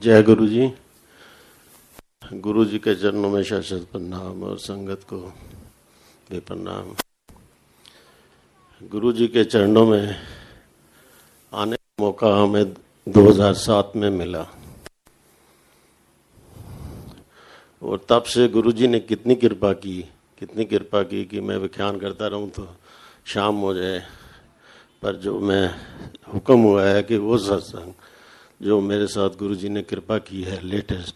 जय गुरु जी। गुरु जी के चरणों में शत प्रणाम और संगत को भी प्रणाम। गुरु जी के चरणों में आने का मौका हमें 2007 में मिला और तब से गुरु जी ने कितनी कृपा की कि मैं व्याख्यान करता रहूं तो शाम हो जाए। पर जो मैं हुक्म हुआ है कि वो सत्संग जो मेरे साथ गुरु जी ने कृपा की है लेटेस्ट,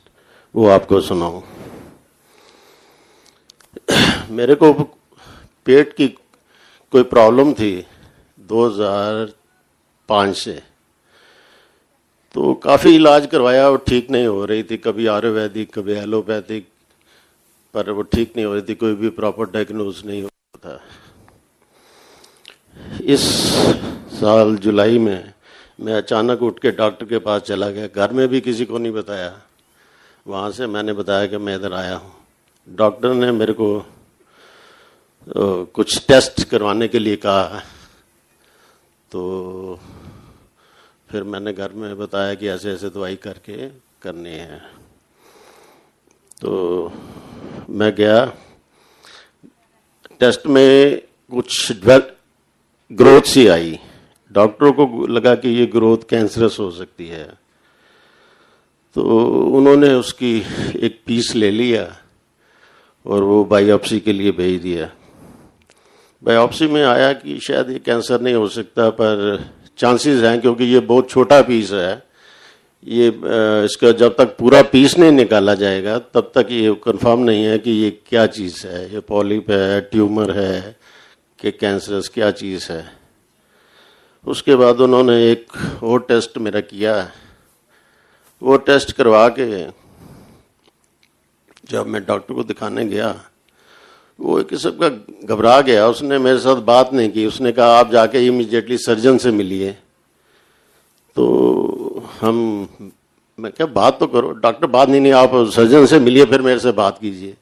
वो आपको सुनाऊं। मेरे को पेट की कोई प्रॉब्लम थी 2005 से, तो काफ़ी इलाज करवाया और ठीक नहीं हो रही थी। कभी आयुर्वेदिक, कभी एलोपैथिक, पर वो ठीक नहीं हो रही थी। कोई भी प्रॉपर डायग्नोज नहीं हो रहा था। इस साल जुलाई में मैं अचानक उठ के डॉक्टर के पास चला गया। घर में भी किसी को नहीं बताया। वहाँ से मैंने बताया कि मैं इधर आया हूँ। डॉक्टर ने मेरे को कुछ टेस्ट करवाने के लिए कहा, तो फिर मैंने घर में बताया कि ऐसे ऐसे दवाई करके करनी है। तो मैं गया, टेस्ट में कुछ ग्रोथ सी आई। डॉक्टरों को लगा कि ये ग्रोथ कैंसरस हो सकती है, तो उन्होंने उसकी एक पीस ले लिया और वो बायोप्सी के लिए भेज दिया। बायोप्सी में आया कि शायद ये कैंसर नहीं हो सकता, पर चांसेस हैं, क्योंकि ये बहुत छोटा पीस है। ये इसका जब तक पूरा पीस नहीं निकाला जाएगा तब तक ये कंफर्म नहीं है कि ये क्या चीज़ है, ये पॉलिप है, ट्यूमर है कि कैंसरस क्या चीज़ है। उसके बाद उन्होंने एक और टेस्ट मेरा किया। वो टेस्ट करवा के जब मैं डॉक्टर को दिखाने गया, वो एक किस्म का घबरा गया। उसने मेरे साथ बात नहीं की। उसने कहा आप जाके इमीडिएटली सर्जन से मिलिए। तो मैं क्या बात तो करो। डॉक्टर बात नहीं, आप सर्जन से मिलिए, फिर मेरे से बात कीजिए।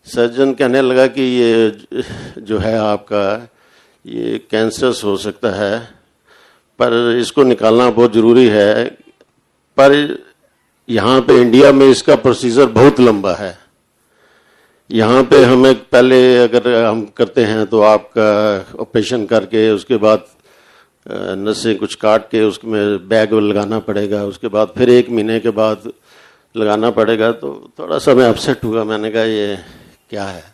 सर्जन कहने लगा कि ये जो है आपका ये कैंसरस हो सकता है, पर इसको निकालना बहुत ज़रूरी है। पर यहाँ पे इंडिया में इसका प्रोसीजर बहुत लंबा है। यहाँ पे हमें पहले अगर हम करते हैं तो आपका ऑपरेशन करके उसके बाद नसें कुछ काट के उसमें बैग लगाना पड़ेगा। उसके बाद फिर 1 महीने के बाद लगाना पड़ेगा। तो थोड़ा सा मैं अपसेट हुआ। मैंने कहा ये क्या है।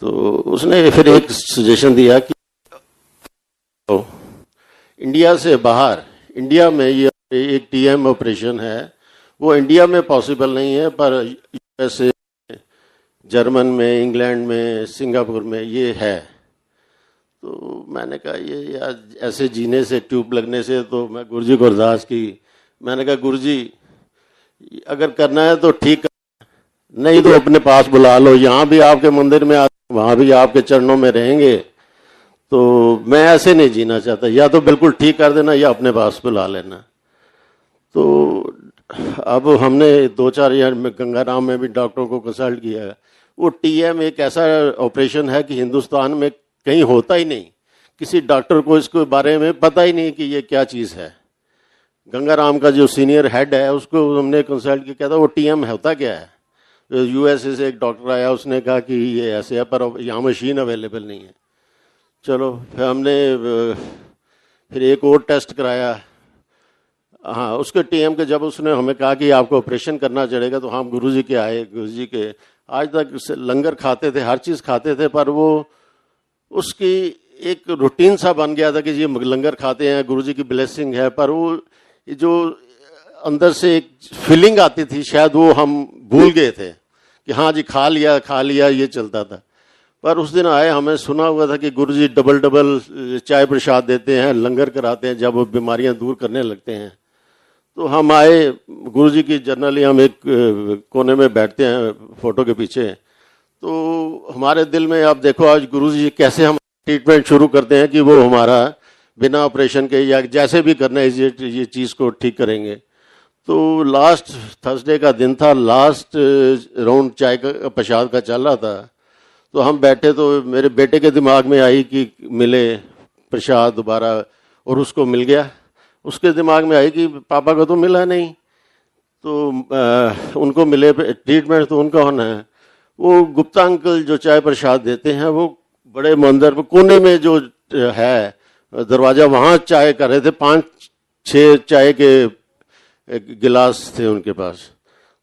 तो उसने फिर एक सजेशन दिया कि इंडिया से बाहर, इंडिया में ये एक टीएम ऑपरेशन है, वो इंडिया में पॉसिबल नहीं है, पर यूएसए, जर्मन में, इंग्लैंड में, सिंगापुर में ये है। तो मैंने कहा ये यार ऐसे जीने से, ट्यूब लगने से, तो मैं गुरुजी को अरदास की। मैंने कहा गुरुजी अगर करना है तो ठीक, नहीं तो अपने पास बुला लो। यहाँ भी आपके मंदिर में, वहाँ भी आपके चरणों में रहेंगे। तो मैं ऐसे नहीं जीना चाहता। या तो बिल्कुल ठीक कर देना या अपने पास बुला लेना। तो अब हमने 2-4 ईयर में गंगाराम में भी डॉक्टरों को कंसल्ट किया। वो टीएम एक ऐसा ऑपरेशन है कि हिंदुस्तान में कहीं होता ही नहीं। किसी डॉक्टर को इसके बारे में पता ही नहीं कि ये क्या चीज़ है। गंगाराम का जो सीनियर हेड है उसको हमने कंसल्ट किया, कहता वो टीएम होता क्या है। यूएसए से एक डॉक्टर आया, उसने कहा कि ये ऐसे है, पर यहाँ मशीन अवेलेबल नहीं है। चलो फिर हमने फिर एक और टेस्ट कराया। हाँ, उसके टीएम के जब उसने हमें कहा कि आपको ऑपरेशन करना चलेगा, तो हम गुरुजी के आए। गुरुजी के आज तक लंगर खाते थे, हर चीज़ खाते थे, पर वो उसकी एक रूटीन सा बन गया था कि ये लंगर खाते हैं, गुरुजी की ब्लेसिंग है। पर वो जो अंदर से एक फीलिंग आती थी, शायद वो हम भूल गए थे कि हाँ जी खा लिया ये चलता था। पर उस दिन आए, हमें सुना हुआ था कि गुरुजी डबल चाय प्रसाद देते हैं, लंगर कराते हैं जब वो बीमारियां दूर करने लगते हैं। तो हम आए, गुरुजी की जनरली हम एक कोने में बैठते हैं फोटो के पीछे। तो हमारे दिल में आप देखो आज गुरुजी कैसे हम ट्रीटमेंट शुरू करते हैं कि वो हमारा बिना ऑपरेशन के या जैसे भी करना है ये चीज़ को ठीक करेंगे। तो लास्ट थर्सडे का दिन था, लास्ट राउंड चाय का प्रसाद का चल रहा था। तो हम बैठे, तो मेरे बेटे के दिमाग में आई कि मिले प्रसाद दोबारा, और उसको मिल गया। उसके दिमाग में आई कि पापा को तो मिला नहीं। तो उनको मिले ट्रीटमेंट तो उनका होना है। वो गुप्ता अंकल जो चाय प्रसाद देते हैं वो बड़े मंदिर कोने में जो है दरवाजा, वहाँ चाय कर रहे थे। 5-6 चाय के गिलास थे उनके पास।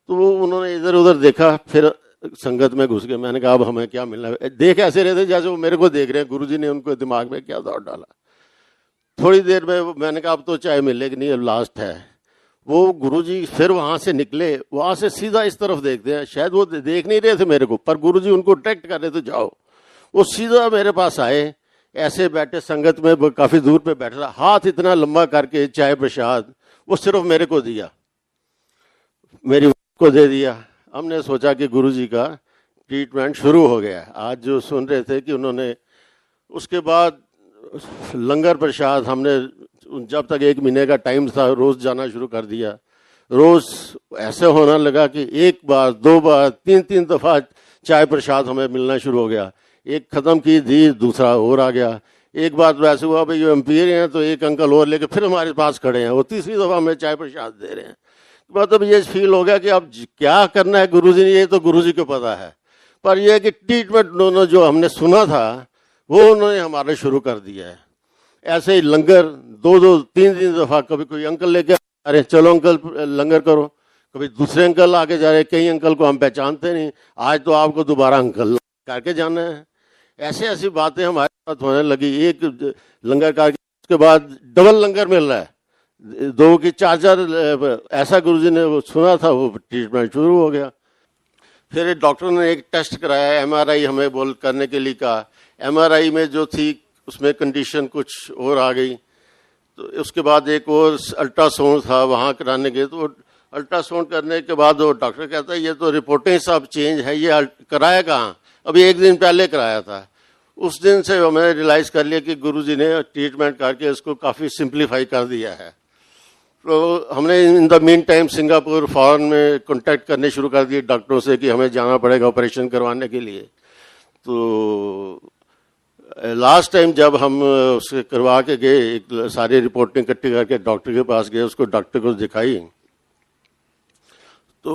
तो वो उन्होंने इधर उधर देखा, फिर संगत में घुस गए। मैंने कहा अब हमें क्या मिलना है। देख ऐसे रहे थे जैसे वो मेरे को देख रहे हैं। गुरुजी ने उनको दिमाग में क्या दौड़ डाला। थोड़ी देर में मैंने कहा अब तो चाय मिलेगी नहीं, अब लास्ट है। वो गुरुजी फिर वहां से निकले, वहां से सीधा इस तरफ देखते हैं। शायद वो देख नहीं रहे थे मेरे को, पर गुरुजी उनको अट्रैक्ट कर रहे थे, जाओ। वो सीधा मेरे पास आए, ऐसे बैठे संगत में, काफी दूर पे बैठ रहा, हाथ इतना लंबा करके चाय प्रसाद वो सिर्फ मेरे को दिया, मेरी वाइफ को दे दिया। हमने सोचा कि गुरुजी का ट्रीटमेंट शुरू हो गया। आज जो सुन रहे थे कि उन्होंने उसके बाद लंगर प्रसाद, हमने जब तक 1 महीने का टाइम था रोज जाना शुरू कर दिया। रोज ऐसे होना लगा कि 1 बार 2 बार 3-3 दफा चाय प्रसाद हमें मिलना शुरू हो गया। एक खत्म की थी, दूसरा और आ गया। एक बार तो ऐसे हुआ भाई ये एम्पियर हैं तो एक अंकल और लेके फिर हमारे पास खड़े हैं, वो तीसरी दफा हमें चाय प्रसाद दे रहे हैं। मतलब ये फील हो गया कि अब क्या करना है गुरुजी ने, ये तो गुरुजी को पता है। पर यह कि ट्रीटमेंट उन्होंने जो हमने सुना था वो उन्होंने हमारे शुरू कर दिया है। ऐसे ही लंगर 2-2 3-3 दफा, कभी कोई अंकल लेके आ रहे चलो अंकल लंगर करो, कभी दूसरे अंकल आके जा रहे। कई अंकल को हम पहचानते नहीं, आज तो आपको दोबारा अंकल करके जाना है। ऐसे ऐसी बातें हमारे साथ होने लगी। एक लंगर करके उसके बाद डबल लंगर मिल रहा है, 2 की 4 ऐसा गुरुजी ने वो सुना था, वो ट्रीटमेंट शुरू हो गया। फिर डॉक्टर ने एक टेस्ट कराया, MRI हमें बोल करने के लिए कहा। MRI में जो थी उसमें कंडीशन कुछ और आ गई। तो उसके बाद एक और अल्ट्रासाउंड था, वहाँ कराने गए। तो अल्ट्रासाउंड करने के बाद वो डॉक्टर कहता है ये तो रिपोर्टें सब चेंज है, ये कराया कहाँ, अभी 1 दिन पहले कराया था। उस दिन से हमने रियलाइज कर लिया कि गुरुजी ने ट्रीटमेंट करके इसको काफ़ी सिंप्लीफाई कर दिया है। तो हमने in the mean time Singapore foreign में कांटेक्ट करने शुरू कर दिए डॉक्टरों से कि हमें जाना पड़ेगा ऑपरेशन करवाने के लिए। तो लास्ट टाइम जब हम उसके करवा के गए, एक सारी रिपोर्टें इकट्ठी करके डॉक्टर के पास गए, उसको डॉक्टर को दिखाई। तो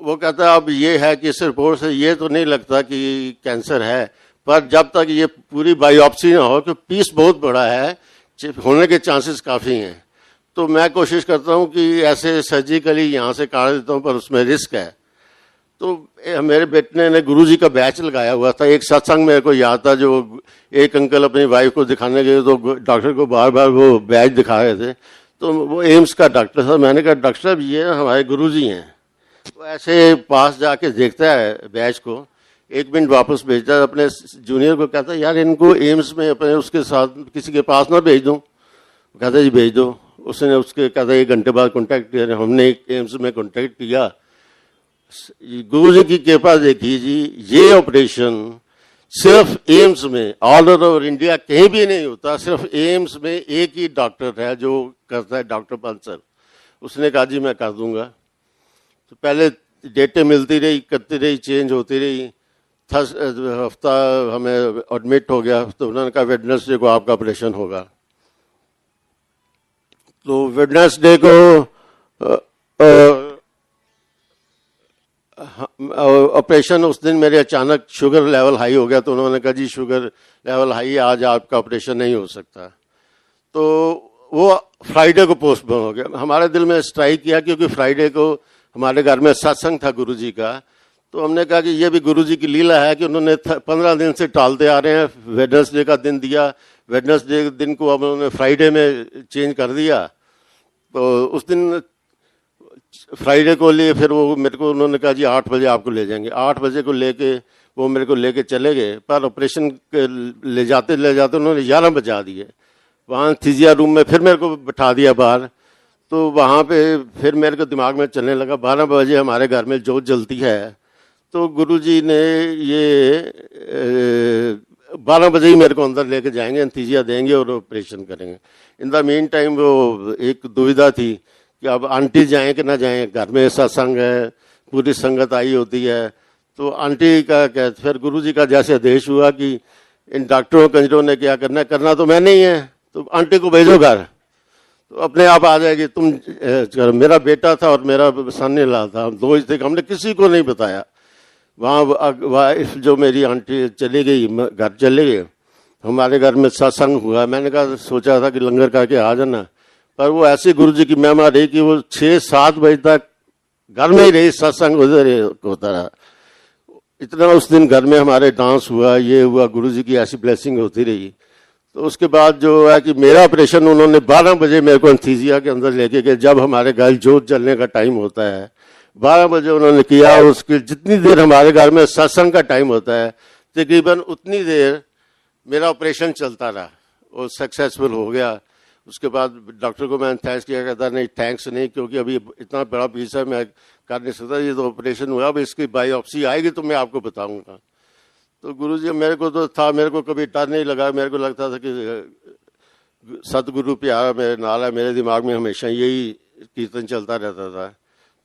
वो कहता है अब ये है कि इस रिपोर्ट से ये तो नहीं लगता कि कैंसर है, पर जब तक ये पूरी बायोप्सी ना हो, कि पीस बहुत बड़ा है, होने के चांसेस काफ़ी हैं। तो मैं कोशिश करता हूँ कि ऐसे सर्जिकली यहाँ से काट देता हूँ, पर उसमें रिस्क है। तो मेरे बेटे ने गुरुजी का बैच लगाया हुआ था। एक सत्संग मेरे को याद था, जो एक अंकल अपनी वाइफ को दिखाने गए तो डॉक्टर को बार बार वो बैच दिखा रहे थे। तो वो एम्स का डॉक्टर था। मैंने कहा डॉक्टर साहब ये हमारे गुरुजी हैं। तो ऐसे पास जाके देखता है बैच को, 1 मिनट वापस भेजता है, अपने जूनियर को कहता है यार इनको एम्स में अपने उसके साथ किसी के पास ना भेज दूँ। कहता है जी भेज दो। उसने उसके कहता है 1 घंटे बाद कॉन्टैक्ट किया। हमने एम्स में कॉन्टैक्ट किया। गुरुजी की कृपा देखिए जी, ये ऑपरेशन सिर्फ एम्स में, ऑल ओवर इंडिया कहीं भी नहीं होता, सिर्फ एम्स में एक ही डॉक्टर है जो करता है, डॉक्टर बंसल। उसने कहा जी मैं कर दूंगा। तो पहले डेटें मिलती रही, करती रही, चेंज होती रही। हफ्ता हमें एडमिट हो गया। तो उन्होंने कहा वेडनेसडे को आपका ऑपरेशन होगा। तो वेडनेसडे को ऑपरेशन, उस दिन मेरे अचानक शुगर लेवल हाई हो गया। तो उन्होंने कहा जी शुगर लेवल हाई, आज आपका ऑपरेशन नहीं हो सकता। तो वो फ्राइडे को पोस्टपोन हो गया। हमारे दिल में स्ट्राइक किया, क्योंकि फ्राइडे को हमारे घर में सत्संग था गुरुजी का। तो हमने कहा कि ये भी गुरुजी की लीला है कि उन्होंने 15 दिन से टालते आ रहे हैं। वेडनेसडे का दिन दिया, वेडनेसडे के दिन को अब उन्होंने फ्राइडे में चेंज कर दिया। तो उस दिन फ्राइडे को लिए, फिर वो मेरे को उन्होंने कहा जी 8 बजे आपको ले जाएंगे। 8 बजे को लेके वो मेरे को लेके चले गए। पर ऑपरेशन ले जाते उन्होंने 11 बजा दिए। वहाँ थीजिया रूम में फिर मेरे को बिठा दिया बाहर। तो वहाँ पे फिर मेरे को दिमाग में चलने लगा 12 बजे हमारे घर में जोत जलती है। तो गुरुजी ने ये 12 बजे ही मेरे को अंदर लेके जाएंगे, अंतीजिया देंगे और ऑपरेशन करेंगे। इन द मीन टाइम वो एक दुविधा थी कि अब आंटी जाएं कि ना जाएं, घर में सत्संग है, पूरी संगत आई होती है। तो आंटी का क्या, फिर गुरुजी का जैसे आदेश हुआ कि इन डॉक्टरों कंजरों ने क्या करना है, करना तो मैंने ही है, तो आंटी को भेजो घर। तो अपने आप आ जाएगी। तुम मेरा बेटा था और मेरा सन इन लॉ था, हम दो ही थे, हमने किसी को नहीं बताया। वहाँ जो मेरी आंटी चली गई, घर चले गए, हमारे घर में सत्संग हुआ। मैंने कहा सोचा था कि लंगर करके आ जाना, पर वो ऐसी गुरु जी की महिमा रही कि वो 6-7 बजे तक घर में ही रही, सत्संग उधर होता रहा। इतना उस दिन घर में हमारे डांस हुआ, ये हुआ, गुरु जी की ऐसी ब्लेसिंग होती रही। तो उसके बाद जो है कि मेरा ऑपरेशन उन्होंने 12 बजे मेरे को एंथीसिया के अंदर लेके गए, जब हमारे घर जोत जलने का टाइम होता है 12 बजे उन्होंने किया। उसकी जितनी देर हमारे घर में सत्संग का टाइम होता है तकरीबन उतनी देर मेरा ऑपरेशन चलता रहा, वो सक्सेसफुल हो गया। उसके बाद डॉक्टर को मैंने थैंक्स किया, कहता नहीं थैंक्स नहीं, क्योंकि अभी इतना बड़ा पीस है मैं कर नहीं सकता, ये तो ऑपरेशन हुआ, अब इसकी बायोप्सी आएगी तो मैं आपको बताऊंगा। तो गुरुजी मेरे को तो था, मेरे को कभी डर नहीं लगा, मेरे को लगता था कि सतगुरु प्यारा मेरे नाल है, मेरे दिमाग में हमेशा यही कीर्तन चलता रहता था।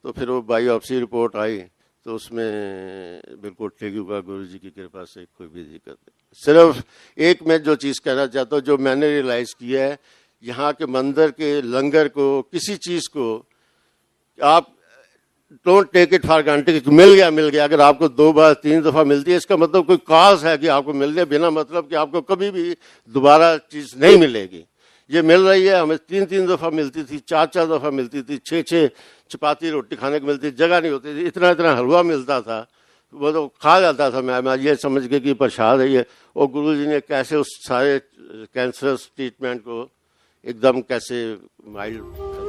तो फिर वो बायोप्सी रिपोर्ट आई तो उसमें बिल्कुल ठीक हुआ, गुरु जी की कृपा से कोई भी दिक्कत नहीं। सिर्फ एक मैं जो चीज़ कहना चाहता हूँ, जो मैंने रियलाइज़ किया है, यहाँ के मंदिर के लंगर को, किसी चीज़ को आप don't take it for granted, मिल गया। अगर आपको 2 बार 3 दफ़ा मिलती है, इसका मतलब कोई काज है कि आपको मिल गया, बिना मतलब कि आपको कभी भी दोबारा चीज़ नहीं मिलेगी। ये मिल रही है, हमें 3-3 दफ़ा मिलती थी, 4-4 दफ़ा मिलती थी, 6-6 चपाती रोटी खाने को मिलती, जगह नहीं होती थी, इतना हलवा मिलता था, वो तो खा जाता था मैं ये समझ के कि प्रसाद है ये। और गुरु जी ने कैसे उस सारे कैंसर ट्रीटमेंट को एकदम कैसे माइल्ड